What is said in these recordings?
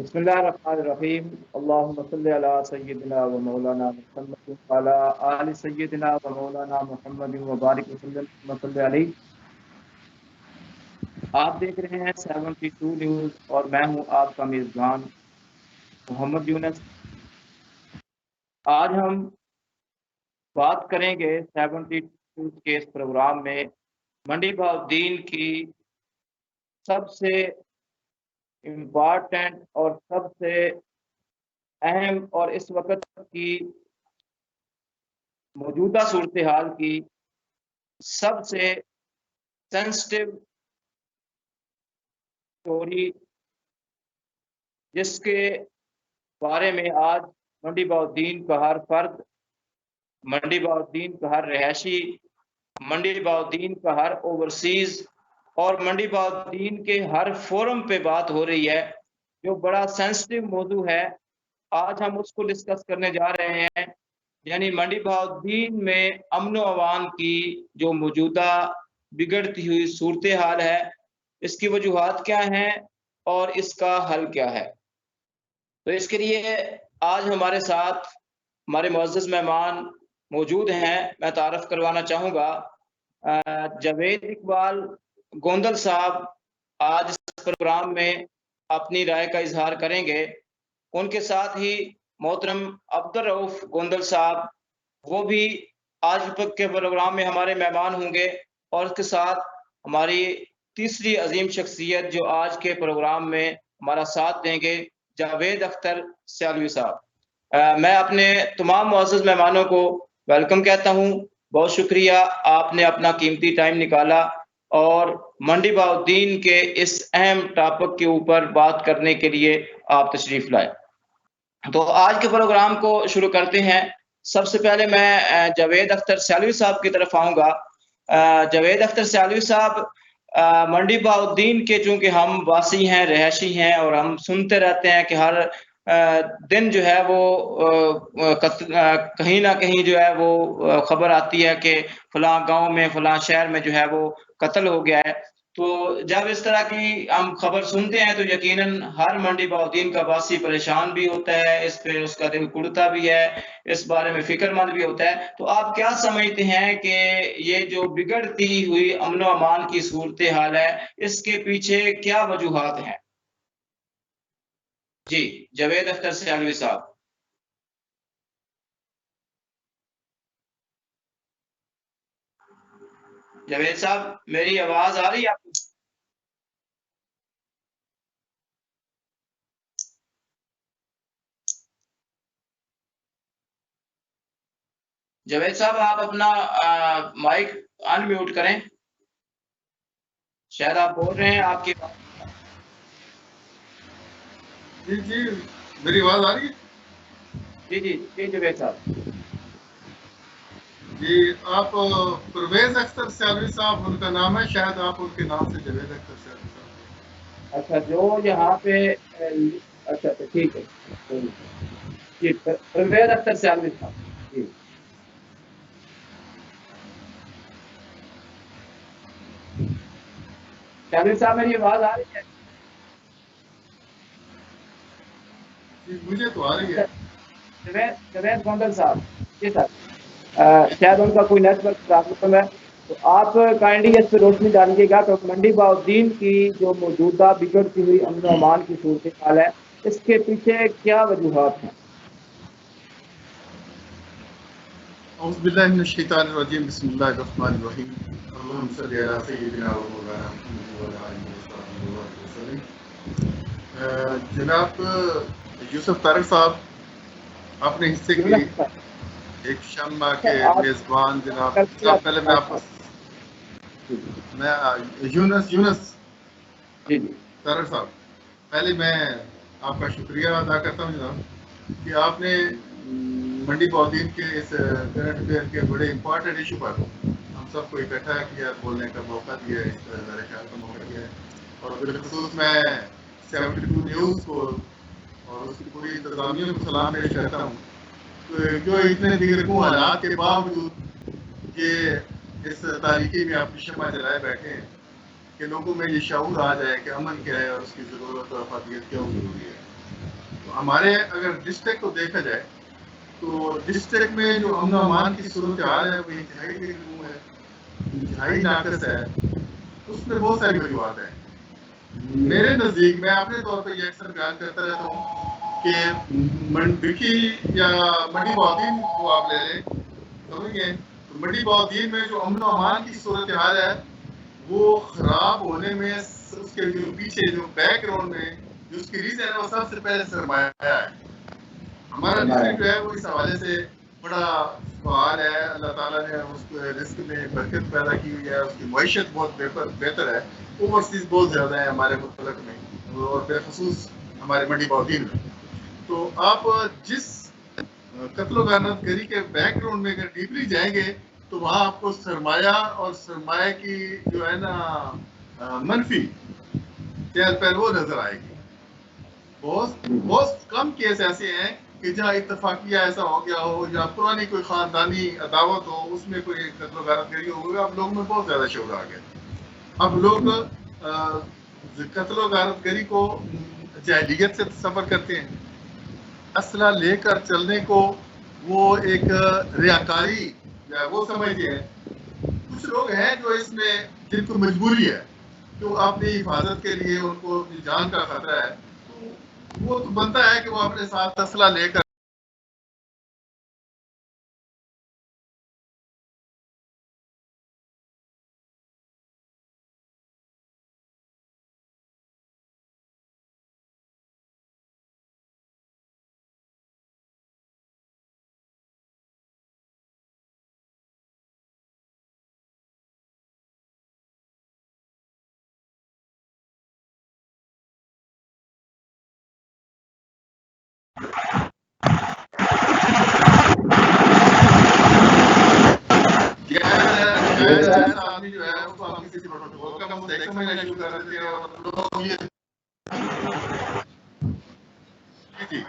بسم اللہ الرحمن الرحیم اللہم صلی علی سیدنا و مولانا محمد وعلی آل سیدنا و مولانا محمد وبارک وسلم صلی علیہ۔ آپ دیکھ رہے ہیں 72 نیوز اور میں ہوں آپ کا میزبان محمد یونس۔ آج ہم بات کریں گے 72 کے اس پروگرام میں منڈی بہاؤالدین کی سب سے امپارٹنٹ اور سب سے اہم اور اس وقت کی موجودہ صورتحال کی سب سے سینسٹیو اسٹوری، جس کے بارے میں آج منڈی بہاؤالدین کا ہر فرد، منڈی بہاؤالدین کا ہر رہائشی، منڈی بہاؤالدین کا ہر اوورسیز اور منڈی بہاؤالدین کے ہر فورم پہ بات ہو رہی ہے، جو بڑا سینسٹیو موضوع ہے۔ آج ہم اس کو ڈسکس کرنے جا رہے ہیں، یعنی منڈی بہاؤالدین میں امن و امان کی جو موجودہ بگڑتی ہوئی صورتحال ہے، اس کی وجوہات کیا ہیں اور اس کا حل کیا ہے۔ تو اس کے لیے آج ہمارے ساتھ ہمارے معزز مہمان موجود ہیں۔ میں تعارف کروانا چاہوں گا جاوید اقبال گوندل صاحب آج اس پروگرام میں اپنی رائے کا اظہار کریں گے۔ ان کے ساتھ ہی محترم عبدالرؤف گوندل صاحب، وہ بھی آج کے پروگرام میں ہمارے مہمان ہوں گے، اور اس کے ساتھ ہماری تیسری عظیم شخصیت جو آج کے پروگرام میں ہمارا ساتھ دیں گے، جاوید اختر سیالوی صاحب۔ میں اپنے تمام معزز مہمانوں کو ویلکم کہتا ہوں۔ بہت شکریہ، آپ نے اپنا قیمتی ٹائم نکالا اور منڈی بہاؤالدین کے اس اہم ٹاپک کے اوپر بات کرنے کے لیے آپ تشریف لائے۔ تو آج کے پروگرام کو شروع کرتے ہیں۔ سب سے پہلے میں جاوید اختر سیالوی صاحب کی طرف آؤں گا۔ جاوید اختر سیالوی صاحب، منڈی بہاؤالدین کے چونکہ ہم واسی ہیں، رہائشی ہیں، اور ہم سنتے رہتے ہیں کہ ہر دن جو ہے وہ کہیں نہ کہیں جو ہے وہ خبر آتی ہے کہ فلاں گاؤں میں، فلاں شہر میں جو ہے وہ قتل ہو گیا ہے۔ تو جب اس طرح کی ہم خبر سنتے ہیں تو یقیناً ہر منڈی بہاؤالدین کا واسی پریشان بھی ہوتا ہے، اس پہ اس کا دل کڑتا بھی ہے، اس بارے میں فکر مند بھی ہوتا ہے۔ تو آپ کیا سمجھتے ہیں کہ یہ جو بگڑتی ہوئی امن و امان کی صورتحال ہے، اس کے پیچھے کیا وجوہات ہیں؟ جی جاوید اختر سیالوی صاحب۔ جاوید صاحب، میری آواز آ رہی ہے آپ کو؟ جاوید صاحب، آپ اپنا مائک ان میوٹ کریں، شاید آپ بول رہے ہیں، آپ کی جی جی، میری آواز آ رہی ہے؟ جی جی جی جاوید صاحب۔ جی، آپ پرویز اختر سیالوی صاحب ان کا نام ہے، شاید آپ ان کے نام سے جاوید اختر سیالوی صاحب۔ اچھا، جو یہاں پہ اچھا اچھا ٹھیک ہے جی، پرویز اختر سیالوی صاحب۔ جی سیالوی صاحب، میری آواز آ رہی ہے؟ جی مجھے تو آ رہی ہے۔ جاوید گوندل صاحب، جی سر، شاید ان کا کوئی نیٹ ورک پرابلم ہے، تو آپ کائنڈلی اس پہ روشنی ڈالیے گا کہ منڈی بہاؤالدین کی جو موجودہ بگڑتی ہوئی امن و امان کی صورتحال ہے، اس کے پیچھے کیا وجوہات ہیں؟ اعوذ باللہ من الشیطان الرجیم، بسم اللہ الرحمن الرحیم، اللہم صلی علی سیدنا و مولانا محمد و علی آلہ وصحبہ وسلم۔ جناب یوسف طارق صاحب، اپنے حصے کی ایک شمع کے میزبان جناب صاحب، پہلے میں آپ کو یونس جی جی طارق صاحب، پہلے میں آپ کا شکریہ ادا کرتا ہوں جناب کہ آپ نے منڈی بہاؤالدین کے اس کرنٹ افیئر کے بڑے امپورٹنٹ ایشو پر ہم سب کو اکٹھا کیا، بولنے کا موقع دیا ہے، اس طرح خیال کا موقع دیا ہے، اور بالخصوص میں 72 نیوز کو اور اس کی پوری انتظامیہ کو سلام پیش کرتا ہوں، جو اتنے دیگر حالات کے باوجود یہ اس تاریکی میں اپنی شمع جلائے بیٹھے ہیں کہ لوگوں میں یہ شعور آ جائے کہ امن کیا ہے اور اس کی ضرورت اور افادیت کیوں ضروری ہے۔ ہمارے اگر ڈسٹرکٹ کو دیکھا جائے تو ڈسٹرکٹ میں جو امن و امان کی صورتحال ہے وہ انتہائی مطلوب ہے، انتہائی ناقص ہے. اس میں بہت ساری وجوہات ہیں. میرے نزدیک میں اپنے طور پہ یہ اکثر بیان کرتا رہتا ہوں کہ منڈی یا منڈی بہودین کو آپ لے لیں، سمجھ گئے، منڈی بہودین میں جو امن و امان کی صورتحال ہے وہ خراب ہونے میں اس کے جو پیچھے جو بیک گراؤنڈ میں جو اس کی ریزن ہے وہ سب سے پہلے سرمایہ ہے. ہمارا ڈسٹرکٹ جو ہے وہ اس حوالے سے بڑا فعال ہے. اللہ تعالیٰ نے اس کو رزق میں برکت پیدا کی ہوئی ہے، اس کی معیشت بہت بہتر ہے. اوورسیز بہت زیادہ ہے ہمارے ملک میں اور بالخصوص ہمارے منڈی بہودین میں. تو آپ جس قتل و غارت گری کے بیک گراؤنڈ میں اگر ڈیپلی جائیں گے تو وہاں آپ کو سرمایہ اور سرمایہ کی جو ہے نا منفی چہل پہل وہ نظر آئے گی. بہت کم کیس ایسے ہیں کہ جہاں اتفاقیہ ایسا ہو گیا ہو یا پرانی کوئی خاندانی عداوت ہو، اس میں کوئی قتل و غارت گری ہو گئی. اب لوگوں میں بہت زیادہ شعور آ گیا. اب لوگ قتل و غارت گری کو جاہلیت سے تصور کرتے ہیں. اسلحہ لے کر چلنے کو وہ ایک ریاکاری وہ سمجھتے ہیں. کچھ لوگ ہیں جو اس میں جن کو مجبوری ہے تو اپنی حفاظت کے لیے ان کو اپنی جان کا خطرہ ہے تو وہ تو بنتا ہے کہ وہ اپنے ساتھ اسلحہ لے کر آدمی جو ہے اس کو آپ کسی پروٹوکول کا مستحق سمجھنا شروع کر دیتے ہیں اور لوگ یہ جی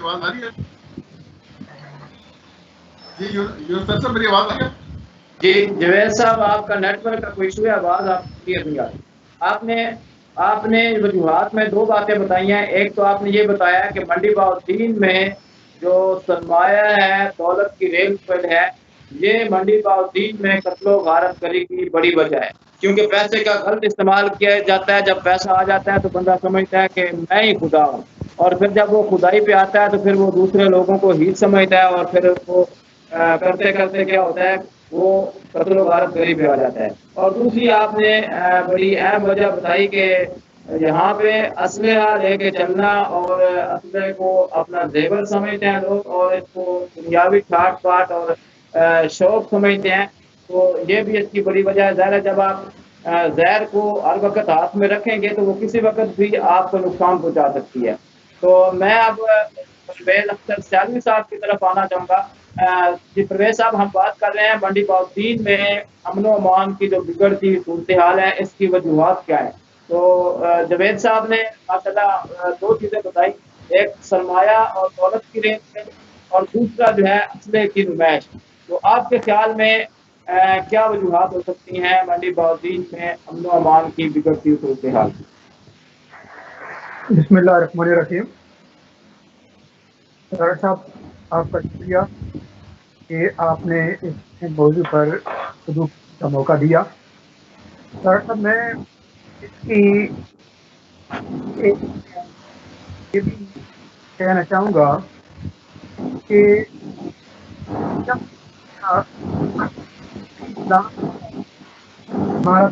آواز آ رہی ہے؟ جی یونس صاحب میری آواز آ رہی ہے؟ جی جوید صاحب، آپ کا نیٹ ورک کا کوئی ایشو ہے، آواز آپ کلیئر نہیں آ رہی. آپ نے وجوہات میں دو باتیں بتائی ہیں. ایک تو آپ نے یہ بتایا کہ منڈی بہودین میں جو سرمایہ ہے، دولت کی ریل پل ہے، یہ منڈی بہودین میں قتل و غارت گری کی بڑی وجہ ہے. کیونکہ پیسے کا غلط استعمال کیا جاتا ہے. جب پیسہ آ جاتا ہے تو بندہ سمجھتا ہے کہ میں ہی خدا ہوں، اور پھر جب وہ خدائی پہ آتا ہے تو پھر وہ دوسرے لوگوں کو ہی سمجھتا ہے، اور پھر وہ کرتے کرتے کیا ہوتا ہے، وہ قتل و غارت گری پہ آ جاتا ہے. اور دوسری آپ نے بڑی اہم وجہ بتائی کہ یہاں پہ اسلحہ لے کے چلنا اور اسلحے کو اپنا زیور سمجھتے ہیں لوگ، اور اس کو دنیاوی ٹھاٹ پاٹ اور شوق سمجھتے ہیں. تو یہ بھی اس کی بڑی وجہ ہے. ظاہر ہے جب آپ زہر کو ہر وقت ہاتھ میں رکھیں گے تو وہ کسی وقت بھی آپ کو نقصان پہنچا سکتی ہے. تو میں اب پرویز اختر سیالوی صاحب کی طرف آنا چاہوں گا. جی پرویز صاحب، ہم بات کر رہے ہیں منڈی بہودین میں امن و امان کی جو بگڑتی صورتحال ہے، اس کی وجوہات کیا ہے. تو جوید صاحب نے ماشاءاللہ دو چیزیں بتائی، ایک سرمایہ اور دولت کی رینج، اور دوسرا جو ہے اسلحے کی نمائش. تو آپ کے خیال میں کیا وجوہات ہو سکتی ہیں منڈی بہودین میں امن و امان کی بگڑتی صورتحال؟ بسم اللہ الرحمن الرحیم. ڈاکٹر صاحب، آپ کا شکریہ کہ آپ نے اس موضوع پر گفتگو کا موقع دیا. ڈاکٹر صاحب، میں اس کی یہ بھی کہنا چاہوں گا کہ جب اسلام ہمارا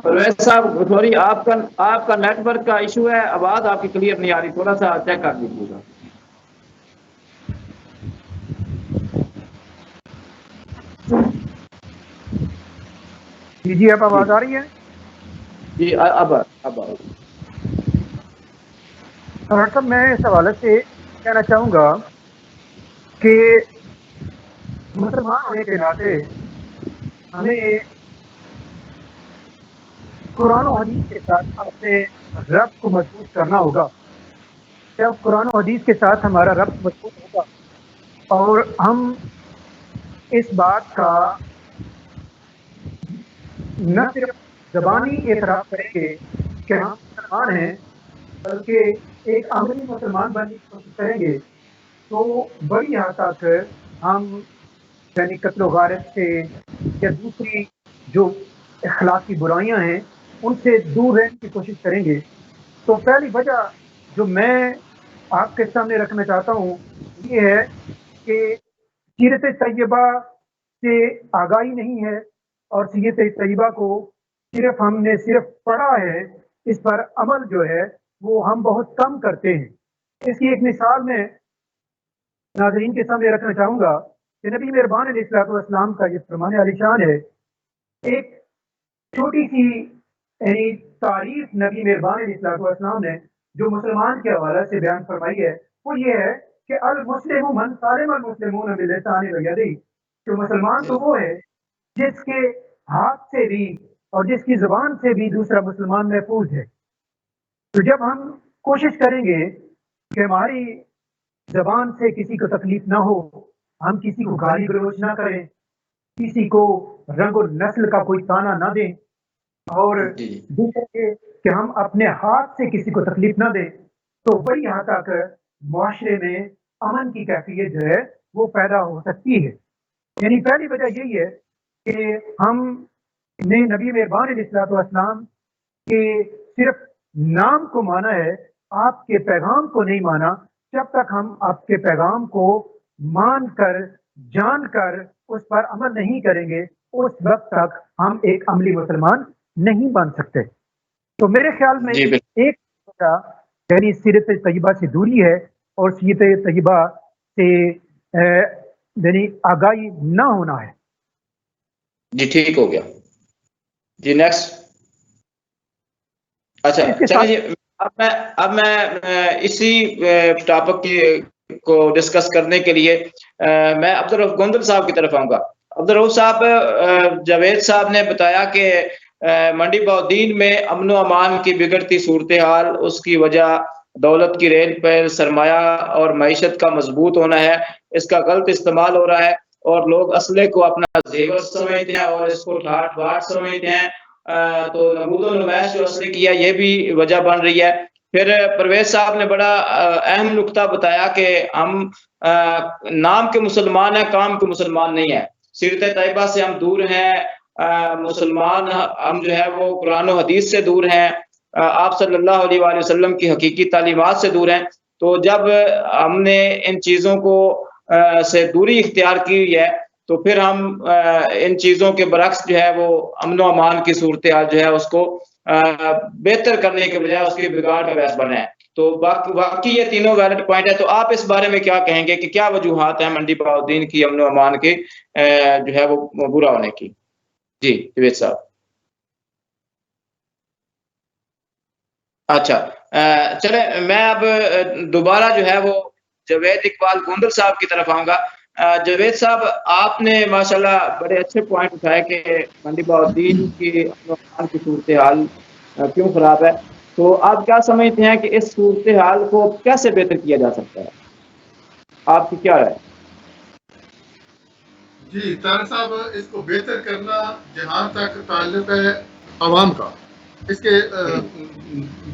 پرویز صاحب سوری، آپ کا نیٹ ورک کا ایشو ہے، آواز آپ کی کلیئر نہیں آ رہی، تھوڑا سا چیک کر لیجیے گا. جی اب آواز آ رہی ہے؟ جی اب ڈاکٹر صاحب، میں اس حوالے سے کہنا چاہوں گا کہ مسلمان ہونے کے ناطے ہمیں قرآن و حدیث کے ساتھ اپنے ربط کو مضبوط کرنا ہوگا. جب قرآن و حدیث کے ساتھ ہمارا ربط مضبوط ہوگا اور ہم اس بات کا نہ صرف زبانی اعتراف کریں گے کہ ہم مسلمان ہیں، بلکہ ایک عملی مسلمان بننے کی کوشش کریں گے، تو بڑی حد تک ہم یعنی قتل و غارت سے یا دوسری جو اخلاقی برائیاں ہیں ان سے دور رہنے کی کوشش کریں گے۔ تو پہلی وجہ جو میں آپ کے سامنے رکھنا چاہتا ہوں یہ ہے کہ سیرت طیبہ سے آگاہی نہیں ہے، اور سیرت طیبہ کو صرف ہم نے صرف پڑھا ہے، اس پر عمل جو ہے وہ ہم بہت کم کرتے ہیں۔ اس کی ایک مثال میں ناظرین کے سامنے رکھنا چاہوں گا کہ نبی مہربان علیہ الصلوۃ والسلام کا یہ فرمان عالی شان ہے۔ ایک چھوٹی سی یعنی تعریف نبی مہربان علیہ الصلوۃ والسلام نے جو مسلمان کے حوالے سے بیان فرمائی ہے وہ یہ ہے کہ المسلم من سالم المسلمون من لسانہ و یدہ، کہ مسلمان تو وہ ہے جس کے ہاتھ سے بھی اور جس کی زبان سے بھی دوسرا مسلمان محفوظ ہے۔ تو جب ہم کوشش کریں گے کہ ہماری زبان سے کسی کو تکلیف نہ ہو، ہم کسی کو گالی گلوچ نہ کریں، کسی کو رنگ و نسل کا کوئی تانا نہ دیں، اور دوسرے کہ ہم اپنے ہاتھ سے کسی کو تکلیف نہ دیں، تو بڑی حد تک معاشرے میں امن کی کیفیت جو ہے وہ پیدا ہو سکتی ہے۔ یعنی پہلی وجہ یہی ہے کہ ہم نے نبی مہربان علیہ الصلوۃ والسلام کے صرف نام کو مانا ہے، آپ کے پیغام کو نہیں مانا۔ جب تک ہم آپ کے پیغام کو مان کر جان کر اس پر عمل نہیں کریں گے اس وقت تک ہم ایک عملی مسلمان نہیں بن سکتے۔ تو میرے خیال میں ایک وجہ یعنی سیرت طیبہ سے دوری ہے اور سیرت طیبہ سے یعنی آگاہی نہ ہونا ہے۔ جی ٹھیک ہو گیا جی، نیکسٹ۔ اچھا چلیے جی، اب میں اسی ٹاپک کو ڈسکس کرنے کے لیے میں عبدالرؤف گوندل صاحب کی طرف آؤں گا۔ عبدالرؤف صاحب، جاوید صاحب نے بتایا کہ منڈی بہاؤالدین میں امن و امان کی بگڑتی صورتحال، اس کی وجہ دولت کی ریل پر سرمایہ اور معیشت کا مضبوط ہونا ہے، اس کا غلط استعمال ہو رہا ہے اور لوگ اسلحے کو اپنا زیور سمجھتے ہیں اور اس کو ٹھاٹ باٹ سمجھتے ہیں، تو نمود و نمائش جو اسلحے کی ہے یہ بھی وجہ بن رہی ہے۔ پھر پرویز صاحب نے بڑا اہم نقطہ بتایا کہ ہم نام کے مسلمان ہیں، کام کے مسلمان نہیں ہیں، سیرت طیبہ سے ہم دور ہیں، مسلمان ہم جو ہے وہ قرآن و حدیث سے دور ہیں، آپ صلی اللہ علیہ وآلہ وسلم کی حقیقی تعلیمات سے دور ہیں۔ تو جب ہم نے ان چیزوں کو سے دوری اختیار کی ہوئی ہے تو پھر ہم ان چیزوں کے برعکس جو ہے وہ امن و امان کی صورتحال جو ہے اس کو بہتر کرنے کے بجائے اس کی بگاڑ کا باعث بنے ہیں۔ تو باقی یہ تینوں ویلڈ پوائنٹ ہے، تو آپ اس بارے میں کیا کہیں گے کہ کیا وجوہات ہیں منڈی بہاؤالدین کی امن و امان کے جو ہے وہ برا ہونے کی؟ جی جاوید صاحب۔ اچھا چلے میں اب دوبارہ جو ہے وہ جاوید اقبال گوندل صاحب کی طرف آؤں گا۔ جاوید صاحب، آپ نے ماشاءاللہ بڑے اچھے پوائنٹ اٹھائے کہ منڈی بہاؤالدین کی امن و امان کی صورتحال کیوں خراب ہے، تو آپ کیا سمجھتے ہیں کہ اس صورتحال کو کیسے بہتر کیا جا سکتا ہے؟ آپ کی کیا رائے؟ جی طارق صاحب، اس کو بہتر کرنا جہاں تک تعلق ہے عوام کا، اس کے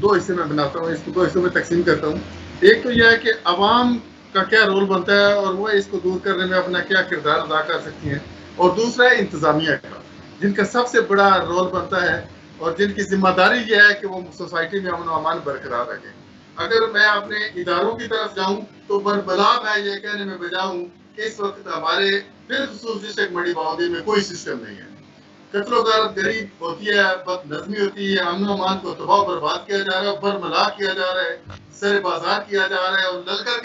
دو حصے میں بناتا ہوں، اس کو دو حصوں میں تقسیم کرتا ہوں۔ ایک تو یہ ہے کہ عوام کا کیا رول بنتا ہے اور وہ اس کو دور کرنے میں اپنا کیا کردار ادا کر سکتی ہیں، اور دوسرا ہے انتظامیہ کا، جن کا سب سے بڑا رول بنتا ہے اور جن کی ذمہ داری یہ ہے کہ وہ سوسائٹی میں امن و امان برقرار رکھیں۔ اگر میں اپنے اداروں کی طرف جاؤں تو بربلا میں یہ کہنے میں بجا ہوں کہ اس وقت ہمارے بالخصوص ڈسٹرکٹ منڈی بہاؤالدین میں کوئی سسٹم نہیں ہے۔ قتل و غارت غریب ہوتی ہے، بد نظمی ہوتی ہے، امن و امان کو تباہ و برباد کیا جا رہا ہے، برملا کیا جا رہا ہے، سر بازار کیا جا رہا ہے، اور للکار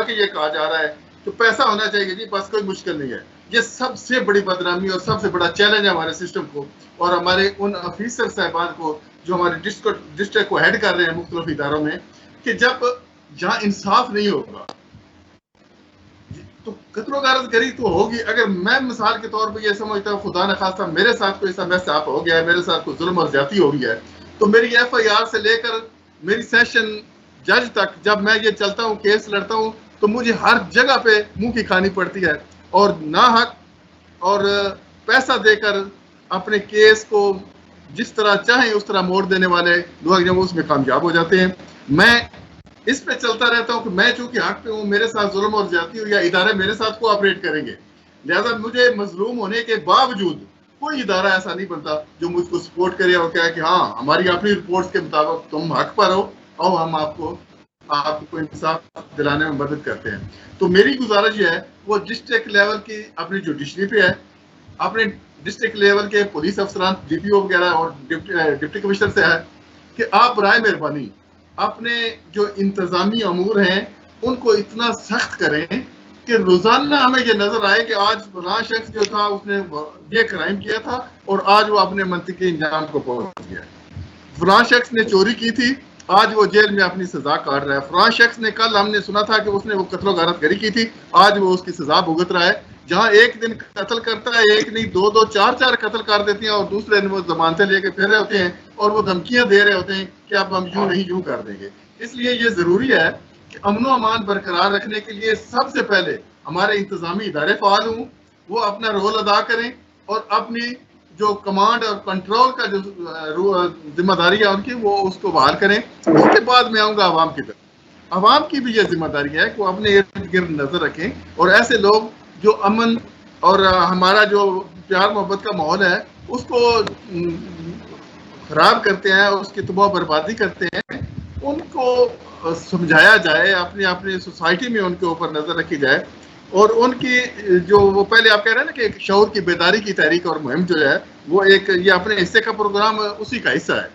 کے یہ کہا جا رہا ہے تو پیسہ ہونا چاہیے جی، بس کوئی مشکل نہیں ہے۔ یہ سب سے بڑی بدنامی اور سب سے بڑا چیلنج ہے ہمارے سسٹم کو اور ہمارے ان آفیسر صاحبان کو جو ہمارے ڈسٹرکٹ کو ہیڈ کر رہے ہیں مختلف اداروں میں، کہ جب جہاں انصاف نہیں ہوگا تو قتل و غارت گری تو ہوگی۔ اگر میں مثال کے طور پہ یہ سمجھتا ہوں خدا نخواستہ میرے ساتھ کوئی ایسا میساپ ہو گیا ہے، میرے ساتھ کوئی ظلم اور زیادتی ہو گئی ہے، تو میری ایف آئی آر سے لے کر میری سیشن جج تک جب میں یہ چلتا ہوں، کیس لڑتا ہوں، تو مجھے ہر جگہ پہ منہ کی کھانی پڑتی ہے اور ناحق اور پیسہ دے کر اپنے کیس کو جس طرح چاہیں اس طرح موڑ دینے والے لوگ جو اس میں کامیاب ہو جاتے ہیں. میں اس پہ چلتا رہتا ہوں کہ میں چونکہ حق پہ ہوں، میرے ساتھ ظلم اور زیادتی ہو یا ادارے میرے ساتھ کوآپریٹ کریں گے، لہذا مجھے مظلوم ہونے کے باوجود کوئی ادارہ ایسا نہیں بنتا جو مجھ کو سپورٹ کرے اور کہے کہ ہاں ہماری اپنی رپورٹس کے مطابق تم حق پر ہو اور ہم آپ کو انصاف دلانے میں مدد کرتے ہیں. تو میری گزارش یہ ہے وہ ڈسٹرکٹ لیول کی اپنی جوڈیشری پہ ہے، اپنے ڈسٹرکٹ لیول کے پولیس افسران ڈی پی او وغیرہ اور ڈپٹی کمشنر سے ہے کہ آپ برائے مہربانی اپنے جو انتظامی امور ہیں ان کو اتنا سخت کریں کہ روزانہ ہمیں یہ نظر آئے کہ آج فلاں شخص جو تھا اس نے یہ کرائم کیا تھا اور آج وہ اپنے منطقی انجام کو پہنچ گیا. فلاں شخص نے چوری کی تھی، آج وہ جیل میں اپنی سزا کاٹ رہا ہے. فلاں شخص نے کل ہم نے سنا تھا کہ اس نے وہ قتل و غارت گری کی تھی، آج وہ اس کی سزا بھگت رہا ہے. جہاں ایک دن قتل کرتا ہے، ایک نہیں دو دو چار چار قتل کر دیتے ہیں اور دوسرے دن وہ ضمانتیں لے کے پھر رہے ہوتے ہیں اور وہ دھمکیاں دے رہے ہوتے ہیں کہ اب ہم یوں نہیں یوں کر دیں گے. اس لیے یہ ضروری ہے کہ امن و امان برقرار رکھنے کے لیے سب سے پہلے ہمارے انتظامی ادارے فعال ہوں، وہ اپنا رول ادا کریں اور اپنی جو کمانڈ اور کنٹرول کا جو ذمہ داری ہے ان کی وہ اس کو بحال کریں. اس کے بعد میں آؤں گا عوام کی طرف. عوام کی بھی یہ ذمہ داری ہے کہ وہ اپنے ارد گرد نظر رکھیں اور ایسے لوگ جو امن اور ہمارا جو پیار محبت کا ماحول ہے اس کو خراب کرتے ہیں، اس کی تباہ بربادی کرتے ہیں، ان کو سمجھایا جائے، اپنی سوسائٹی میں ان کے اوپر نظر رکھی جائے اور ان کی جو وہ پہلے آپ کہہ رہے ہیں نا کہ ایک شعور کی بیداری کی تحریک اور مہم جو ہے وہ ایک یہ اپنے حصے کا پروگرام اسی کا حصہ ہے.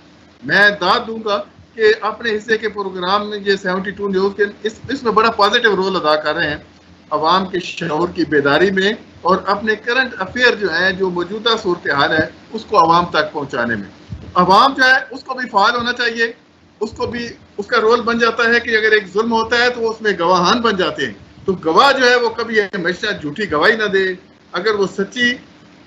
میں داد دوں گا کہ اپنے حصے کے پروگرام میں یہ 72 نیوز کے اس میں بڑا پازیٹیو رول ادا کر رہے ہیں عوام کے شعور کی بیداری میں اور اپنے کرنٹ افیئر جو ہیں جو موجودہ صورتحال ہے اس کو عوام تک پہنچانے میں. عوام جو ہے اس کو بھی فعال ہونا چاہیے، اس کو بھی اس کا رول بن جاتا ہے کہ اگر ایک ظلم ہوتا ہے تو وہ اس میں گواہان بن جاتے ہیں. تو گواہ جو ہے وہ کبھی ہمیشہ جھوٹی گواہی نہ دے، اگر وہ سچی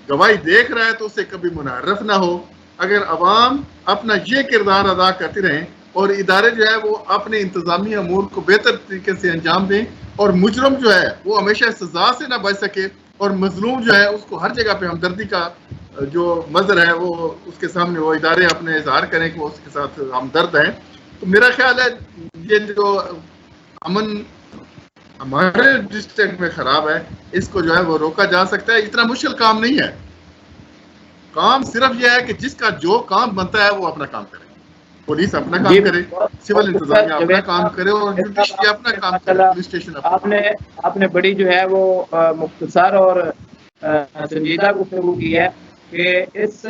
گواہی دیکھ رہا ہے تو اسے کبھی منحرف نہ ہو. اگر عوام اپنا یہ کردار ادا کرتے رہیں اور ادارے جو ہے وہ اپنے انتظامی امور کو بہتر طریقے سے انجام دیں اور مجرم جو ہے وہ ہمیشہ سزا سے نہ بچ سکے اور مظلوم جو ہے اس کو ہر جگہ پہ ہمدردی کا جو منظر ہے وہ اس کے سامنے وہ ادارے اپنے اظہار کریں کہ وہ اس کے ساتھ ہمدرد ہیں. تو میرا خیال ہے یہ جو امن ہمارے ڈسٹرکٹ میں خراب ہے اس کو جو ہے وہ روکا جا سکتا ہے. اتنا مشکل کام نہیں ہے، کام صرف یہ ہے کہ جس کا جو کام بنتا ہے وہ اپنا کام کرے. پولیس اپنا کام کرے، سول انتظامیہ اپنا کام کرے اور جوڈیشری اپنا کام کرے، پولیس اسٹیشن آپ نے بڑی جو ہے وہ مختصر اور سنجیدہ گفتگو کی ہے کہ اس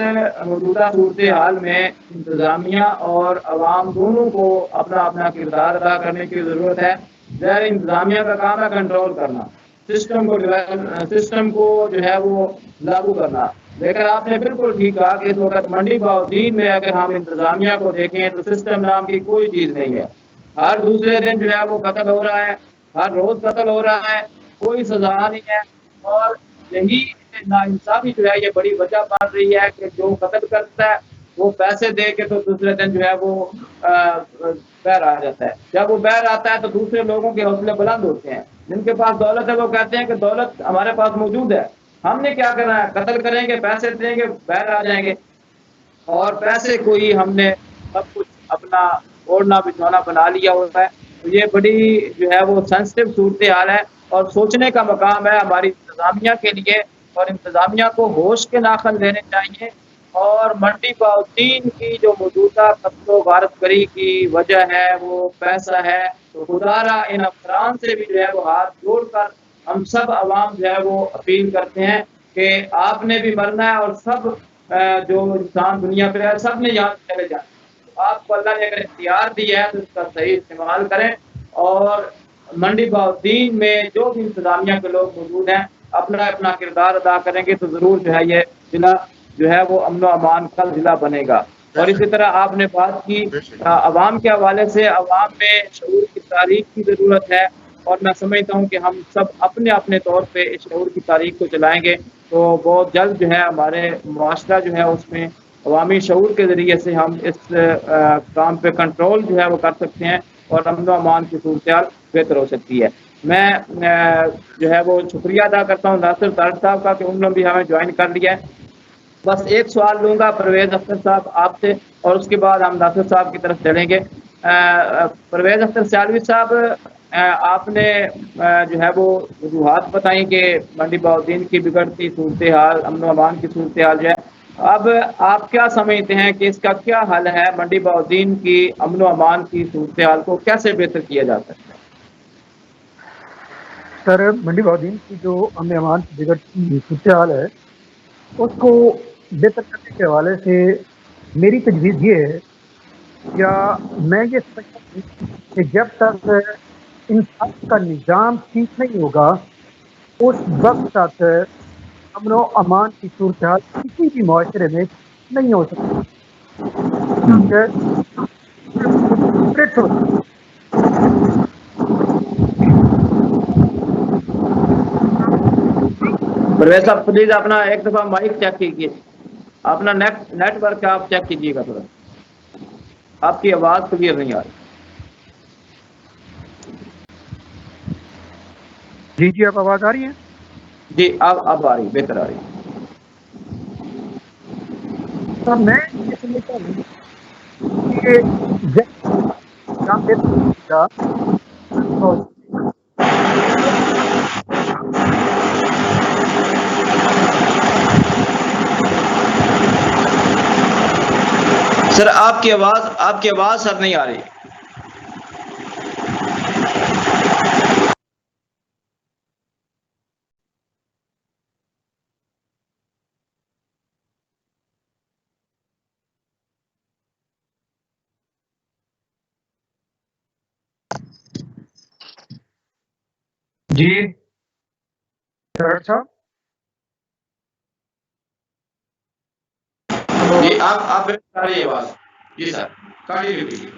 موجودہ صورتحال میں انتظامیہ اور عوام دونوں کو اپنا اپنا کردار ادا کرنے کی ضرورت ہے. ظاہر انتظامیہ کا کام ہے کنٹرول کرنا، سسٹم کو جو ہے وہ لاگو کرنا، لیکن آپ نے بالکل ٹھیک کہا کہ اس وقت منڈی باؤدین میں اگر ہم انتظامیہ کو دیکھیں تو سسٹم نام کی کوئی چیز نہیں ہے. ہر دوسرے دن جو ہے وہ قتل ہو رہا ہے، ہر روز قتل ہو رہا ہے، کوئی سزا نہیں ہے اور یہی ناانصافی جو ہے یہ بڑی وجہ بن رہی ہے کہ جو قتل کرتا ہے وہ پیسے دے کے تو دوسرے دن جو ہے وہ بہر آ جاتا ہے. جب وہ بہر آتا ہے تو دوسرے لوگوں کے حوصلے بلند ہوتے ہیں، جن کے پاس دولت ہے وہ کہتے ہیں کہ دولت ہمارے پاس موجود ہے، ہم نے کیا کرنا ہے، قتل کریں گے، پیسے دیں گے، بہر آ جائیں گے اور پیسے کو ہی ہم نے سب کچھ اپنا اوڑھنا بچھونا بنا لیا ہوتا ہے. تو یہ بڑی جو ہے وہ سینسٹیو صورتحال ہے اور سوچنے کا مقام ہے ہماری انتظامیہ کے لیے اور انتظامیہ کو ہوش کے ناخن دینے چاہیے. اور منڈی باؤدین کی جو موجودہ قتل و غارت گری کی وجہ ہے وہ پیسہ ہے، تو خدارا ان افسران سے بھی جو ہے وہ ہاتھ جوڑ کر ہم سب عوام جو ہے وہ اپیل کرتے ہیں کہ آپ نے بھی مرنا ہے اور سب جو انسان دنیا پہ ہے سب نے یہاں چلے جانا. آپ کو اللہ نے اگر اختیار دیا ہے تو اس کا صحیح استعمال کریں اور منڈی باؤدین میں جو بھی انتظامیہ کے لوگ موجود ہیں اپنا اپنا کردار ادا کریں گے تو ضرور جو ہے یہ ضلع جو ہے وہ امن و امان کا ضلع بنے گا. اور اسی طرح آپ نے بات کی عوام کے حوالے سے، عوام میں شعور کی تاریخ کی ضرورت ہے اور میں سمجھتا ہوں کہ ہم سب اپنے اپنے طور پہ اس شعور کی تاریخ کو چلائیں گے تو بہت جلد جو ہے ہمارے معاشرہ جو ہے اس میں عوامی شعور کے ذریعے سے ہم اس کام پہ کنٹرول جو ہے وہ کر سکتے ہیں اور امن و امان کی صورتحال بہتر ہو سکتی ہے. میں جو ہے وہ شکریہ ادا کرتا ہوں ناصر طارق صاحب کا کہ انہوں نے بھی ہمیں جوائن کر لیا ہے بس ایک سوال لوں گا پرویز اختر صاحب آپ سے، اور اس کے بعد ہم ناصر صاحب کی طرف چلیں گے۔ پرویز اختر سیالوی صاحب، آپ نے جو ہے وہ وجوہات بتائیں کہ منڈی بہاؤالدین کی بگڑتی صورتحال، امن و امان کی صورتحال جو ہے، اب آپ کیا سمجھتے ہیں کہ اس کا کیا حل ہے؟ منڈی بہاؤالدین کی امن و امان کی صورتحال کو کیسے بہتر کیا جا سکتا ہے؟ سر، منڈی بہاؤالدین کی جو امن امان کی بگڑتی صورتحال ہے اس کو بہتر کرنے کے حوالے سے میری تجویز یہ ہے، یا میں یہ سمجھتا ہوں کہ جب تک انصاف کا نظام ٹھیک نہیں ہوگا اس وقت تک امن و امان کی صورتحال کسی بھی معاشرے میں نہیں ہو سکتی۔ پرویز صاحب پلیز اپنا ایک دفعہ مائک چیک کیجیے، اپنا نیٹ ورک آپ چیک کیجیے گا تھوڑا، آپ کی آواز کلیئر نہیں آ رہی۔ جی اب آواز آ رہی ہے؟ جی اب آ رہی، بہتر آ رہی۔ تو میں یہ سمجھتا ہوں کہ جب نظام بہتر ہوگا سر آپ کی آواز سر نہیں آ رہی۔ جی سر صاحب، جی آپ بہتر آ رہی ہے آواز۔ جی سر کنٹینیو کیجیے۔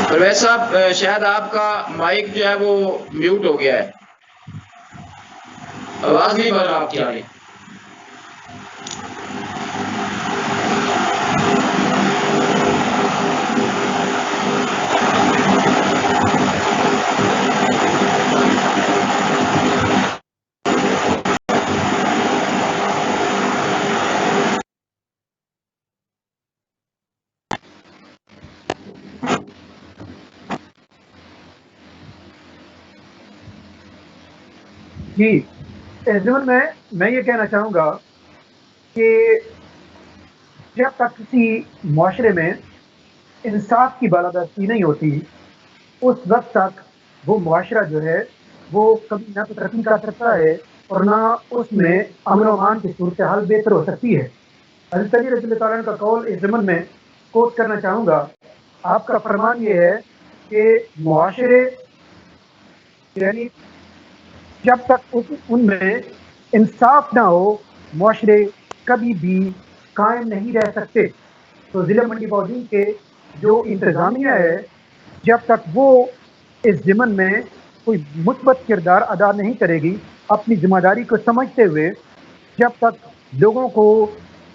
پرویز صاحب شاید آپ کا مائک جو ہے وہ میوٹ ہو گیا ہے، آواز نہیں بن آپ کی آ رہی۔ جی اس ضمن میں یہ کہنا چاہوں گا کہ جب تک کسی معاشرے میں انصاف کی بالادستی نہیں ہوتی اس وقت تک وہ معاشرہ جو ہے وہ کبھی نہ تو ترقی کر سکتا ہے اور نہ اس میں امن و امان کی صورتحال بہتر ہو سکتی ہے۔ حضرت علی رضی اللہ تعالیٰ عنہ کا قول اس ضمن میں کوٹ کرنا چاہوں گا۔ آپ کا فرمان یہ ہے کہ معاشرے یعنی جب تک ان میں انصاف نہ ہو معاشرے کبھی بھی قائم نہیں رہ سکتے۔ تو ضلع منڈی بہاؤالدین کے جو انتظامیہ ہے جب تک وہ اس ضمن میں کوئی مثبت کردار ادا نہیں کرے گی اپنی ذمہ داری کو سمجھتے ہوئے، جب تک لوگوں کو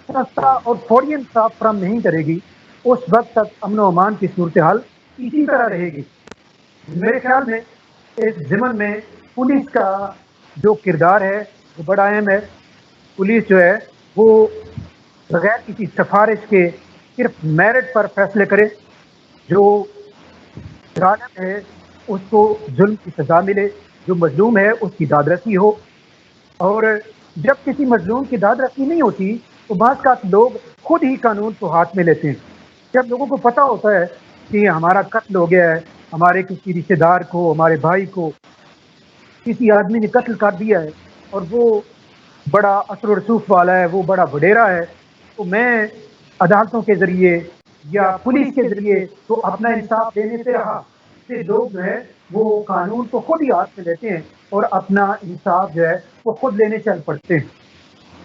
سستا اور فوری انصاف فراہم نہیں کرے گی اس وقت تک امن و امان کی صورتحال اسی طرح رہے گی۔ میرے خیال میں اس ضمن میں پولیس کا جو کردار ہے وہ بڑا اہم ہے۔ پولیس جو ہے وہ بغیر کسی سفارش کے صرف میرٹ پر فیصلے کرے، جو ظالم ہے اس کو ظلم کی سزا ملے، جو مظلوم ہے اس کی دادرسی ہو۔ اور جب کسی مظلوم کی دادرسی نہیں ہوتی تو بعض کا لوگ خود ہی قانون کو ہاتھ میں لیتے ہیں۔ جب لوگوں کو پتہ ہوتا ہے کہ ہمارا قتل ہو گیا ہے، ہمارے کسی رشتے دار کو، ہمارے بھائی کو کسی آدمی نے قتل کر دیا ہے اور وہ بڑا اثر و رسوخ والا ہے، وہ بڑا وڈیرا ہے، تو میں عدالتوں کے ذریعے یا پولیس کے ذریعے تو اپنا انصاف دینے سے رہا، سے لوگ جو ہے وہ قانون کو خود ہی ہاتھ میں لیتے ہیں اور اپنا انصاف جو ہے وہ خود لینے چل پڑتے ہیں۔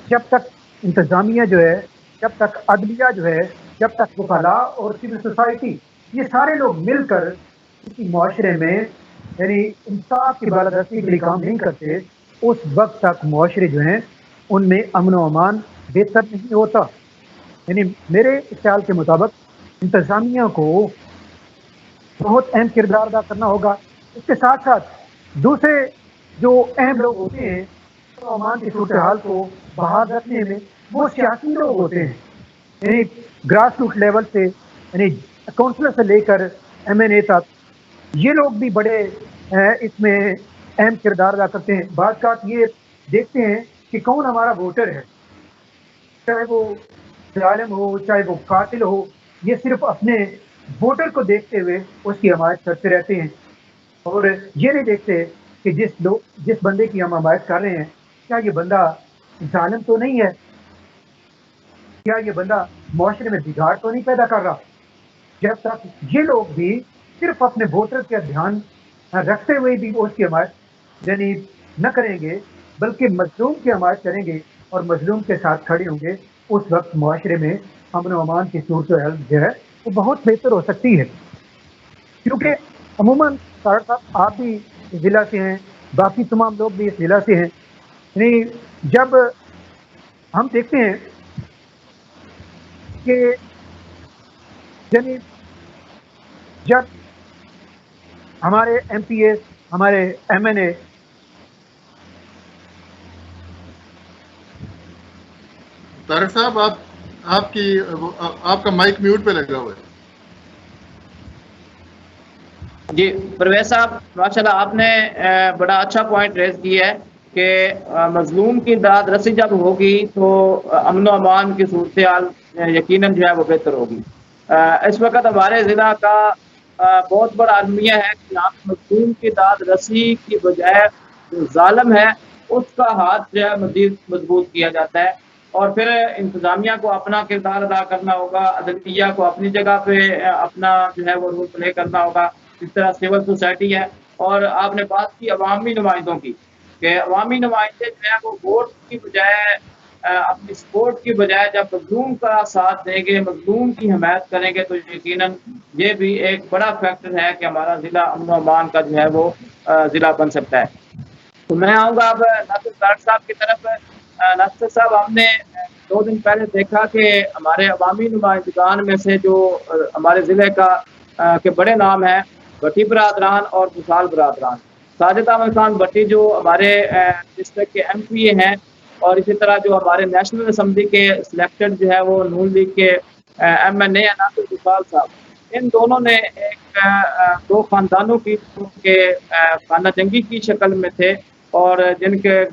جب تک انتظامیہ جو ہے، جب تک عدلیہ جو ہے، جب تک وکلاء اور سول سوسائٹی یہ سارے لوگ مل کر کسی معاشرے میں یعنی انصاف کی بالادستی کے لیے کام نہیں کرتے اس وقت تک معاشرے جو ہیں ان میں امن و امان بہتر نہیں ہوتا۔ یعنی میرے خیال کے مطابق انتظامیہ کو بہت اہم کردار ادا کرنا ہوگا۔ اس کے ساتھ ساتھ دوسرے جو اہم لوگ ہوتے ہیں تو عوام کی صورتحال کو بحال رکھنے میں وہ سیاسی لوگ ہوتے ہیں، یعنی گراس روٹ لیول سے، یعنی کونسلر سے لے کر ایم این اے تک، یہ لوگ بھی بڑے اس میں اہم کردار ادا کرتے ہیں۔ بعض اوقات یہ دیکھتے ہیں کہ کون ہمارا ووٹر ہے، چاہے وہ ظالم ہو چاہے وہ قاتل ہو، یہ صرف اپنے ووٹر کو دیکھتے ہوئے اس کی حمایت کرتے رہتے ہیں، اور یہ نہیں دیکھتے کہ جس بندے کی ہم حمایت کر رہے ہیں کیا یہ بندہ ظالم تو نہیں ہے، کیا یہ بندہ معاشرے میں بگاڑ تو نہیں پیدا کر رہا۔ جب تک یہ لوگ بھی صرف اپنے ووٹر کا دھیان رکھتے ہوئے بھی اس کی حمایت یعنی نہ کریں گے بلکہ مظلوم کی حمایت کریں گے اور مظلوم کے ساتھ کھڑے ہوں گے، اس وقت معاشرے میں امن و امان کی صورتحال جو ہے وہ بہت بہتر ہو سکتی ہے۔ کیونکہ عموماً صاحب آپ بھی اس ضلع سے ہیں، باقی تمام لوگ بھی اس ضلع سے ہیں، یعنی جب ہم دیکھتے ہیں کہ یعنی جب ہمارے ایم پی اے ہمارے ایم این اے طارق صاحب آپ کا مائک میوٹ پہ لگا ہوا ہے۔ جی پرویز صاحب ماشاءاللہ آپ نے بڑا اچھا پوائنٹ ریز کیا ہے کہ مظلوم کی داد رسی جب ہوگی تو امن و امان کی صورتحال یقیناً جو ہے وہ بہتر ہوگی۔ اس وقت ہمارے ضلع کا بہت بڑا المیہ ہے کہ یہاں مظلوم کی داد رسی کی بجائے جو ظالم ہے اس کا ہاتھ جو ہے مزید مضبوط کیا جاتا ہے، اور پھر انتظامیہ کو اپنا کردار ادا کرنا ہوگا، عدلیہ کو اپنی جگہ پہ اپنا جو ہے وہ رول پلے کرنا ہوگا، جس طرح سول سوسائٹی ہے۔ اور آپ نے بات کی عوامی نمائندوں کی کہ عوامی نمائندے جو ہے وہ ووٹ کی بجائے اپنی سپورٹ کی بجائے جب مظلوم کا ساتھ دیں گے، مظلوم کی حمایت کریں گے تو یقیناً یہ بھی ایک بڑا فیکٹر ہے کہ ہمارا ضلع امن و امان کا جو ہے وہ ضلع بن سکتا ہے۔ تو میں آؤں گا اب ناصر طارق صاحب کی طرف۔ ناصر صاحب ہم نے 2 دن پہلے دیکھا کہ ہمارے عوامی نمائندگان میں سے جو ہمارے ضلع کا کے بڑے نام ہیں، بٹی برادران اور مثال برادران، ساجد احمد خان بٹی جو ہمارے ڈسٹرکٹ کے ایم پی اے ہیں، اور اسی طرح جو ہمارے نیشنل اسمبلی کے سلیکٹڈ جو ہے وہ نون لیگ کے ایم این اے ہیں ناصر مثال صاحب، ان دونوں نے ایک 2 خاندانوں کی کے خانہ جنگی کی شکل میں تھے اور جن کے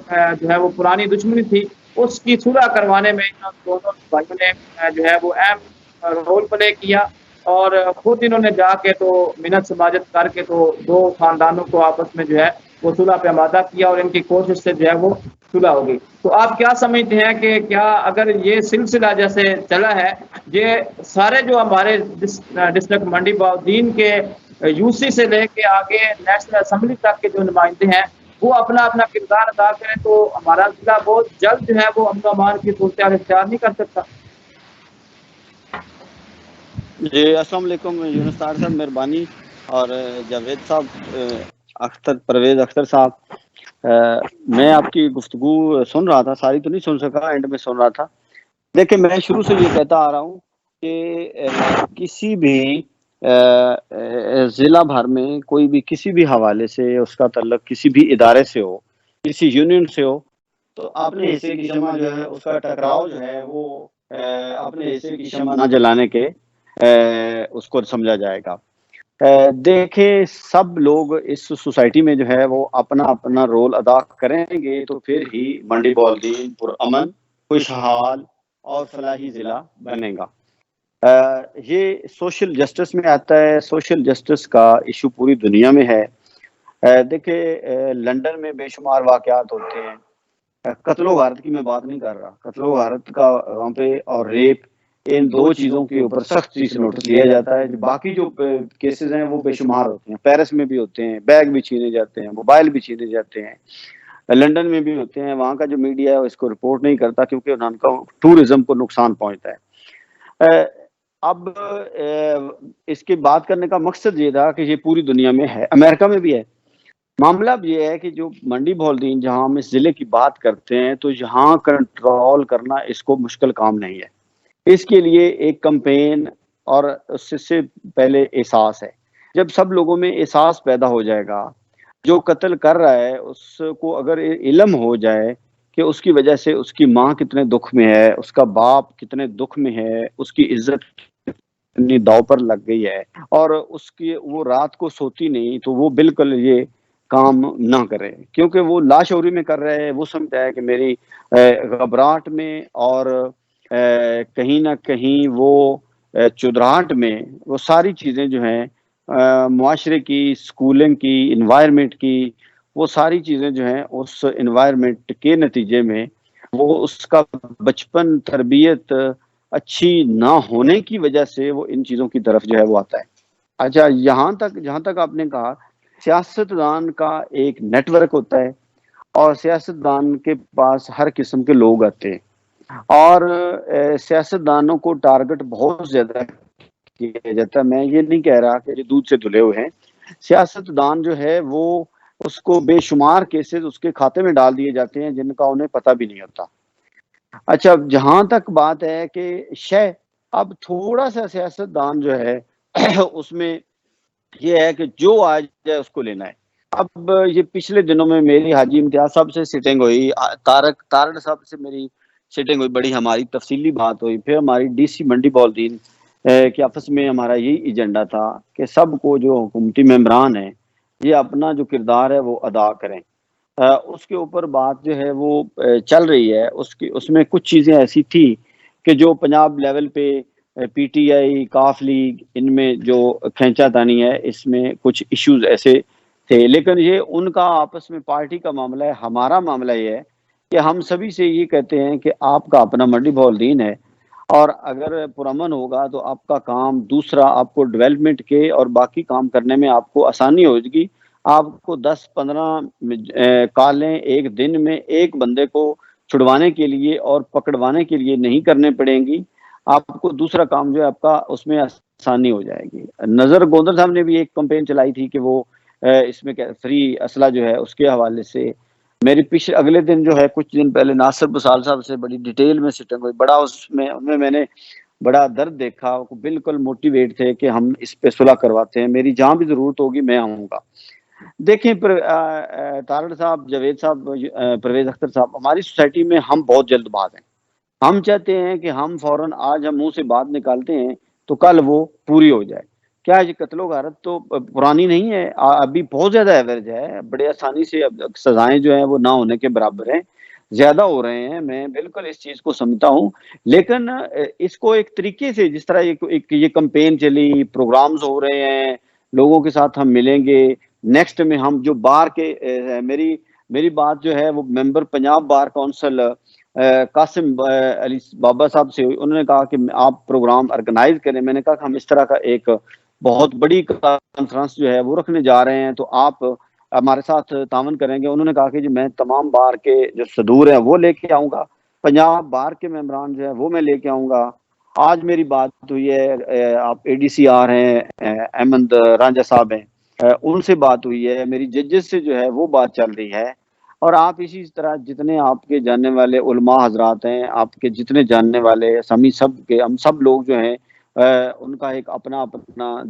جو ہے وہ پرانی دشمنی تھی اس کی صلح کروانے میں ان دونوں بھائیوں نے جو ہے وہ اہم رول پلے کیا، اور خود انہوں نے جا کے تو منت سماجت کر کے تو 2 خاندانوں کو آپس میں جو ہے وہ صلح پہ آمادہ کیا، اور ان کی کوشش سے جو ہے وہ صلح ہوگی۔ تو آپ کیا سمجھتے ہیں کہ کیا اگر یہ سلسلہ جیسے چلا ہے، یہ سارے جو ہمارے ڈسٹرکٹ منڈی بہاؤالدین کے یو سی سے لے کے آگے نیشنل اسمبلی تک کے جو نمائندے ہیں وہ اپنا اپنا کردار ادا کریں تو ہمارا ضلع بہت جلد جو ہے وہ امن و امان کی صورتحال اختیار نہیں کر سکتا؟ جی السلام علیکم یونس طاہر صاحب، مہربانی، اور جاوید صاحب، پرویز اختر صاحب، میں آپ کی گفتگو سن رہا تھا، ساری تو نہیں سن سکا، اینڈ میں سن رہا تھا۔ دیکھیں میں شروع سے یہ کہتا آ رہا ہوں کہ کسی بھی ضلع بھر میں کوئی بھی کسی بھی حوالے سے اس کا تعلق کسی بھی ادارے سے ہو، کسی یونین سے ہو، تو اپنے حصے کی شمع جو ہے اس کا ٹکراؤ جو ہے وہ اپنے حصے کی شمع نہ جلانے کے اس کو سمجھا جائے گا۔ دیکھیں سب لوگ اس سوسائٹی میں جو ہے وہ اپنا اپنا رول ادا کریں گے تو پھر ہی منڈی بہاؤالدین پرامن، خوشحال اور فلاحی ضلع بنے گا۔ یہ سوشل جسٹس میں آتا ہے، سوشل جسٹس کا ایشو پوری دنیا میں ہے۔ دیکھیں لندن میں بے شمار واقعات ہوتے ہیں، قتل و غارت کی میں بات نہیں کر رہا، قتل و غارت کا وہاں پہ اور ریپ، ان 2 چیزوں کے اوپر سختی سے نوٹس لیا جاتا ہے۔ باقی جو کیسز ہیں وہ بے شمار ہوتے ہیں، پیرس میں بھی ہوتے ہیں، بیگ بھی چھینے جاتے ہیں، موبائل بھی چھینے جاتے ہیں، لندن میں بھی ہوتے ہیں۔ وہاں کا جو میڈیا ہے اس کو رپورٹ نہیں کرتا کیونکہ ان کا ٹورزم کو نقصان پہنچتا ہے۔ اب اس کی بات کرنے کا مقصد یہ تھا کہ یہ پوری دنیا میں ہے، امریکہ میں بھی ہے۔ معاملہ اب یہ ہے کہ جو منڈی بہاؤالدین جہاں ہم اس ضلع کی بات کرتے ہیں تو یہاں کنٹرول کرنا اس کو مشکل کام نہیں ہے۔ اس کے لیے ایک کمپین اور اس سے پہلے احساس ہے۔ جب سب لوگوں میں احساس پیدا ہو جائے گا، جو قتل کر رہا ہے اس کو اگر علم ہو جائے کہ اس کی وجہ سے اس کی ماں کتنے دکھ میں ہے، اس کا باپ کتنے دکھ میں ہے، اس کی عزت کتنی داؤ پر لگ گئی ہے، اور اس کی وہ رات کو سوتی نہیں، تو وہ بالکل یہ کام نہ کرے، کیونکہ وہ لاشعوری میں کر رہے ہیں۔ وہ سمجھتا ہے کہ میری گھبراہٹ میں اور کہیں نہ کہیں وہ چودراہٹ میں وہ ساری چیزیں جو ہیں معاشرے کی، سکولنگ کی، انوائرمنٹ کی، وہ ساری چیزیں جو ہیں اس انوائرمنٹ کے نتیجے میں وہ اس کا بچپن تربیت اچھی نہ ہونے کی وجہ سے وہ ان چیزوں کی طرف جو ہے وہ آتا ہے۔ اچھا، جہاں تک آپ نے کہا سیاستدان کا ایک نیٹ ورک ہوتا ہے، اور سیاستدان کے پاس ہر قسم کے لوگ آتے ہیں، اور سیاستدانوں کو ٹارگٹ بہت زیادہ کیا جاتا ہے۔ میں یہ نہیں کہہ رہا کہ جو دودھ سے دھلے ہوئے ہیں، سیاستدان جو ہے وہ اس کو بے شمار کیسز اس کے کھاتے میں ڈال دیے جاتے ہیں جن کا انہیں پتہ بھی نہیں ہوتا۔ اچھا، جہاں تک بات ہے کہ اب تھوڑا سا سیاستدان جو ہے اس میں یہ ہے کہ جو آ جائے اس کو لینا ہے۔ اب یہ پچھلے دنوں میں میری حاجی امتیاز صاحب سے سٹنگ ہوئی، تارڑ صاحب سے میری سٹنگ ہوئی، بڑی ہماری تفصیلی بات ہوئی، پھر ہماری ڈی سی منڈی بہاؤالدین کے آفس میں ہمارا یہی ایجنڈا تھا کہ سب کو جو حکومتی ممبران ہیں یہ اپنا جو کردار ہے وہ ادا کریں۔ اس کے اوپر بات جو ہے وہ چل رہی ہے، اس میں کچھ چیزیں ایسی تھی کہ جو پنجاب لیول پہ پی ٹی آئی، کاف لیگ، ان میں جو کھینچا تانی ہے، اس میں کچھ ایشوز ایسے تھے، لیکن یہ ان کا آپس میں پارٹی کا معاملہ ہے۔ ہمارا معاملہ یہ ہے کہ ہم سبھی سے یہ کہتے ہیں کہ آپ کا اپنا منڈی بہاؤالدین ہے، اور اگر پرامن ہوگا تو آپ کا کام دوسرا، آپ کو ڈیولپمنٹ کے اور باقی کام کرنے میں آپ کو آسانی ہو گی۔ آپ کو 10-15 کالیں ایک دن میں ایک بندے کو چھڑوانے کے لیے اور پکڑوانے کے لیے نہیں کرنے پڑیں گی، آپ کو دوسرا کام جو ہے آپ کا اس میں آسانی ہو جائے گی۔ نظر گوندر صاحب نے بھی ایک کمپین چلائی تھی کہ وہ اس میں فری اسلحہ جو ہے اس کے حوالے سے میری اگلے دن جو ہے کچھ دن پہلے ناصر بسال صاحب سے بڑی ڈیٹیل میں سٹنگ ہوئی، بڑا اس میں نے بڑا درد دیکھا، بالکل موٹیویٹ تھے کہ ہم اس پہ صلح کرواتے ہیں، میری جہاں بھی ضرورت ہوگی میں آؤں گا۔ دیکھیں تارڑ صاحب، جاوید صاحب، پرویز اختر صاحب، ہماری سوسائٹی میں ہم بہت جلد باز ہیں۔ ہم چاہتے ہیں کہ ہم فوراً آج ہم منہ سے بات نکالتے ہیں تو کل وہ پوری ہو جائے۔ کیا یہ قتل و غارت تو پرانی نہیں ہے، ابھی بہت زیادہ ایوریج ہے، بڑے آسانی سے سزائیں جو ہیں وہ نہ ہونے کے برابر ہیں، زیادہ ہو رہے ہیں، میں بالکل اس چیز کو سمجھتا ہوں، لیکن اس کو ایک طریقے سے، جس طرح یہ کمپین چلی، پروگرامز ہو رہے ہیں، لوگوں کے ساتھ ہم ملیں گے، نیکسٹ میں ہم جو بار کے میری بات جو ہے وہ ممبر پنجاب بار کونسل قاسم علی بابا صاحب سے ہوئی، انہوں نے کہا کہ آپ پروگرام آرگنائز کریں۔ میں نے کہا کہ ہم اس طرح کا ایک بہت بڑی کانفرنس جو ہے وہ رکھنے جا رہے ہیں، تو آپ ہمارے ساتھ تعاون کریں گے؟ انہوں نے کہا کہ جی میں تمام بار کے جو صدور ہیں وہ لے کے آؤں گا، پنجاب بار کے ممبران جو ہے وہ میں لے کے آؤں گا۔ آج میری بات ہوئی ہے، آپ اے ڈی سی آر ہیں، احمد رانجھا صاحب ہیں، ان سے بات ہوئی ہے، میری ججز سے جو ہے وہ بات چل رہی ہے، اور آپ اسی طرح جتنے آپ کے جاننے والے علماء حضرات ہیں، آپ کے جتنے جاننے والے سمی سب کے ہم سب لوگ جو ہیں ان کا ایک اپنا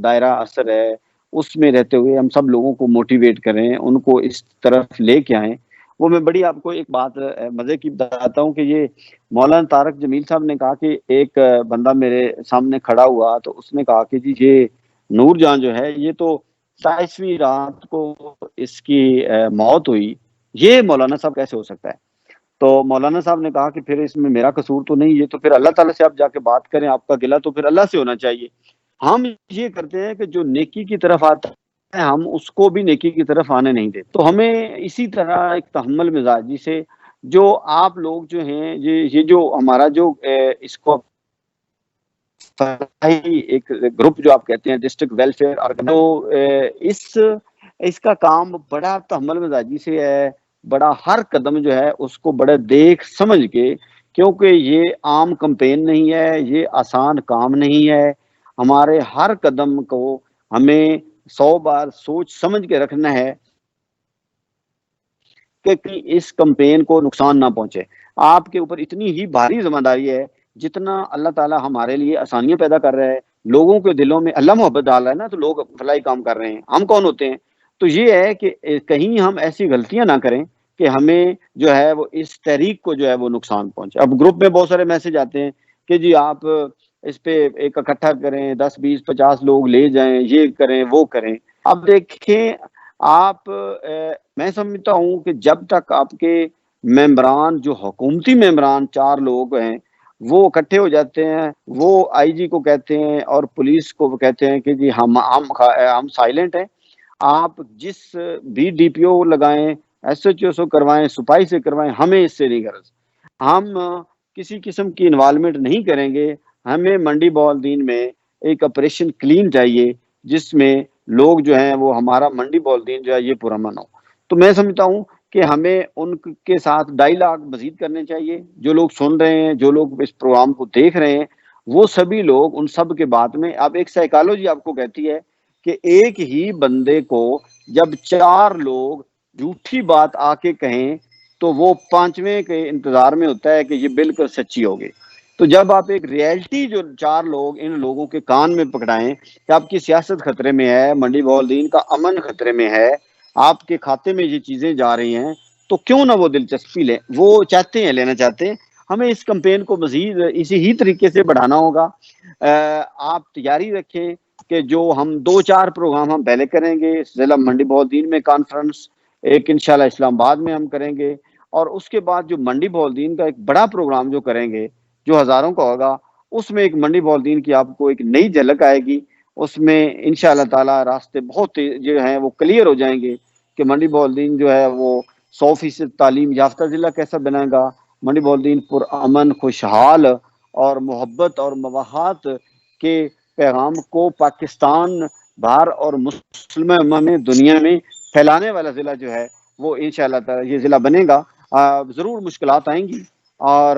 دائرہ اثر ہے، اس میں رہتے ہوئے ہم سب لوگوں کو موٹیویٹ کریں، ان کو اس طرف لے کے آئیں۔ وہ میں بڑی آپ کو ایک بات مزے کی بتاتا ہوں کہ یہ مولانا طارق جمیل صاحب نے کہا کہ ایک بندہ میرے سامنے کھڑا ہوا تو اس نے کہا کہ جی یہ نور جان جو ہے یہ تو 27ویں رات کو اس کی موت ہوئی، یہ مولانا صاحب کیسے ہو سکتا ہے؟ تو مولانا صاحب نے کہا کہ پھر اس میں میرا قصور تو نہیں، یہ تو پھر اللہ تعالیٰ سے آپ جا کے بات کریں، آپ کا گلہ تو پھر اللہ سے ہونا چاہیے۔ ہم یہ کرتے ہیں کہ جو نیکی کی طرف آتا ہے ہم اس کو بھی نیکی کی طرف آنے نہیں دیتے۔ تو ہمیں اسی طرح ایک تحمل مزاجی سے جو آپ لوگ جو ہیں یہ جو ہمارا جو اس کو ایک گروپ جو آپ کہتے ہیں ڈسٹرکٹ ویلفیئر تو اس کا کام بڑا تحمل مزاجی سے ہے، بڑا ہر قدم جو ہے اس کو بڑا دیکھ سمجھ کے، کیونکہ یہ عام کمپین نہیں ہے، یہ آسان کام نہیں ہے، ہمارے ہر قدم کو ہمیں 100 بار سوچ سمجھ کے رکھنا ہے کہ اس کمپین کو نقصان نہ پہنچے۔ آپ کے اوپر اتنی ہی بھاری ذمہ داری ہے جتنا اللہ تعالیٰ ہمارے لیے آسانیاں پیدا کر رہا ہے، لوگوں کے دلوں میں اللہ محبت ڈال رہا ہے نا، تو لوگ فلاحی کام کر رہے ہیں. ہم کون ہوتے ہیں؟ تو یہ ہے کہ کہیں ہم ایسی غلطیاں نہ کریں کہ ہمیں جو ہے وہ اس تحریک کو جو ہے وہ نقصان پہنچے. اب گروپ میں بہت سارے میسج آتے ہیں کہ جی آپ اس پہ ایک اکٹھا کریں، 10 20 50 لوگ لے جائیں، یہ کریں وہ کریں. اب دیکھیں آپ میں سمجھتا ہوں کہ جب تک آپ کے ممبران جو حکومتی ممبران 4 لوگ ہیں وہ اکٹھے ہو جاتے ہیں، وہ آئی جی کو کہتے ہیں اور پولیس کو کہتے ہیں کہ جی ہم سائلنٹ ہیں، آپ جس بھی ڈی پی او لگائیں، ایس ایچ او سے کروائیں، سپاہی سے کروائیں، ہمیں اس سے نہیں غرض. ہم کسی قسم کی انوالومنٹ نہیں کریں گے. ہمیں منڈی بہاؤالدین میں ایک آپریشن کلین چاہیے جس میں لوگ جو ہیں وہ ہمارا منڈی بہاؤالدین جو ہے یہ پرامن ہو. تو میں سمجھتا ہوں کہ ہمیں ان کے ساتھ ڈائیلاگ مزید کرنے چاہیے. جو لوگ سن رہے ہیں، جو لوگ اس پروگرام کو دیکھ رہے ہیں، وہ سبھی لوگ ان سب کے بات میں. اب ایک سائیکالوجی آپ کو کہتی ہے کہ ایک ہی بندے کو جب 4 لوگ جھوٹی بات آ کے کہیں تو وہ 5ویں کے انتظار میں ہوتا ہے کہ یہ بالکل سچی ہوگی. تو جب آپ ایک ریئلٹی جو 4 لوگ ان لوگوں کے کان میں پکڑائیں کہ آپ کی سیاست خطرے میں ہے، منڈی بہاؤالدین کا امن خطرے میں ہے، آپ کے کھاتے میں یہ چیزیں جا رہی ہیں، تو کیوں نہ وہ دلچسپی لیں. وہ چاہتے ہیں، لینا چاہتے ہیں. ہمیں اس کمپین کو مزید اسی ہی طریقے سے بڑھانا ہوگا. آپ تیاری رکھیں کہ جو ہم 2-4 پروگرام ہم پہلے کریں گے. ضلع منڈی بہاؤالدین میں کانفرنس ایک انشاءاللہ اسلام آباد میں ہم کریں گے، اور اس کے بعد جو منڈی بہاؤالدین کا ایک بڑا پروگرام جو کریں گے جو ہزاروں کا ہوگا، اس میں ایک منڈی بہاؤالدین کی آپ کو ایک نئی جھلک آئے گی. اس میں انشاءاللہ تعالی راستے بہت جو ہیں وہ کلیئر ہو جائیں گے کہ منڈی بہاؤالدین جو ہے وہ 100% تعلیم یافتہ ضلع کیسا بنائے گا، منڈی بہاؤالدین پرامن، خوشحال اور محبت اور مواحات کے پیغام کو پاکستان باہر اور مسلم امہ میں دنیا میں پھیلانے والا ضلع جو ہے وہ انشاءاللہ تعالی یہ ضلع بنے گا. ضرور مشکلات آئیں گی اور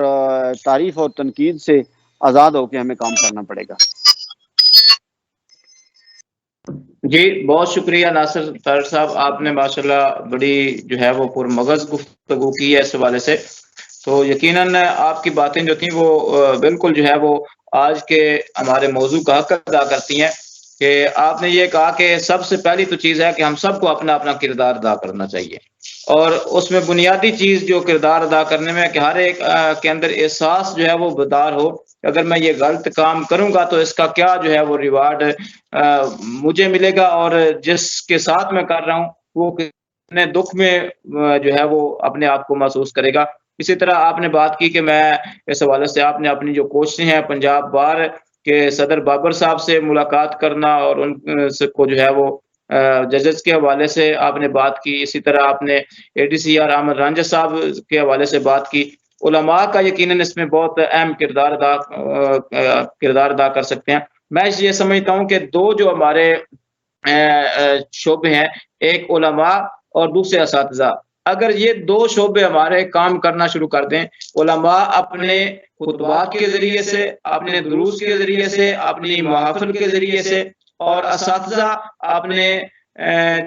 تعریف اور تنقید سے آزاد ہو کے ہمیں کام کرنا پڑے گا. جی بہت شکریہ ناصر طاہر صاحب، آپ نے ماشاءاللہ بڑی جو ہے وہ پرمغز گفتگو کی ہے اس حوالے سے. تو یقیناً آپ کی باتیں جو تھیں وہ بالکل جو ہے وہ آج کے ہمارے موضوع کا حق ادا کرتی ہیں. کہ آپ نے یہ کہا کہ سب سے پہلی تو چیز ہے کہ ہم سب کو اپنا اپنا کردار ادا کرنا چاہیے، اور اس میں بنیادی چیز جو کردار ادا کرنے میں کہ ہر ایک کے اندر احساس جو ہے وہ بیدار ہو کہ اگر میں یہ غلط کام کروں گا تو اس کا کیا جو ہے وہ ریوارڈ مجھے ملے گا، اور جس کے ساتھ میں کر رہا ہوں وہ کتنے دکھ میں جو ہے وہ اپنے آپ کو محسوس کرے گا. اسی طرح آپ نے بات کی کہ میں اس حوالے سے آپ نے اپنی جو کوششیں ہیں پنجاب بار کے صدر بابر صاحب سے ملاقات کرنا اور ان کو جو ہے وہ ججز کے حوالے سے آپ نے بات کی. اسی طرح آپ نے A D C R Ahmad Ranjha صاحب کے حوالے سے بات کی. علماء کا یقیناً اس میں بہت اہم کردار ادا کر سکتے ہیں. میں یہ سمجھتا ہوں کہ 2 جو ہمارے شعبے ہیں، ایک علماء اور دوسرے اساتذہ، اگر یہ 2 شعبے ہمارے کام کرنا شروع کر دیں، علماء اپنے خطبات کے ذریعے سے، اپنے دروس کے ذریعے سے، اپنی محافل کے ذریعے سے، اور اساتذہ اپنے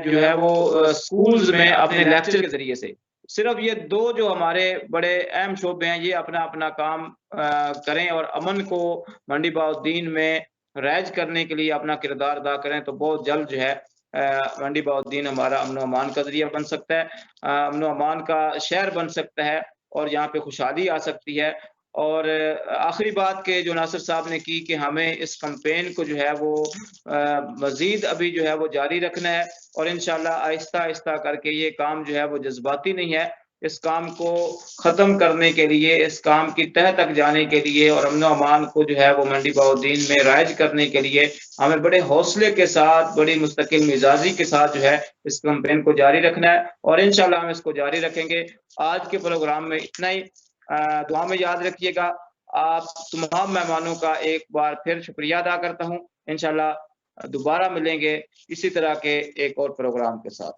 جو ہے وہ سکولز میں اپنے لیکچر کے ذریعے سے، صرف یہ 2 جو ہمارے بڑے اہم شعبے ہیں یہ اپنا اپنا کام کریں اور امن کو منڈی بہاؤالدین میں رائج کرنے کے لیے اپنا کردار ادا کریں، تو بہت جلد جو ہے منڈی بہاؤالدین ہمارا امن و امان کا ذریعہ بن سکتا ہے، امن و امان کا شہر بن سکتا ہے، اور یہاں پہ خوشحالی آ سکتی ہے. اور آخری بات کہ جو ناصر صاحب نے کی کہ ہمیں اس کمپین کو جو ہے وہ مزید ابھی جو ہے وہ جاری رکھنا ہے، اور انشاءاللہ آہستہ آہستہ کر کے یہ کام جو ہے وہ جذباتی نہیں ہے. اس کام کو ختم کرنے کے لیے، اس کام کی تہہ تک جانے کے لیے اور امن و امان کو جو ہے وہ منڈی بہاؤالدین میں رائج کرنے کے لیے ہمیں بڑے حوصلے کے ساتھ، بڑی مستقل مزاجی کے ساتھ جو ہے اس کمپین کو جاری رکھنا ہے، اور انشاءاللہ ہم اس کو جاری رکھیں گے. آج کے پروگرام میں اتنا ہی. دعا میں یاد رکھیے گا. آپ تمام مہمانوں کا ایک بار پھر شکریہ ادا کرتا ہوں. انشاءاللہ دوبارہ ملیں گے اسی طرح کے ایک اور پروگرام کے ساتھ.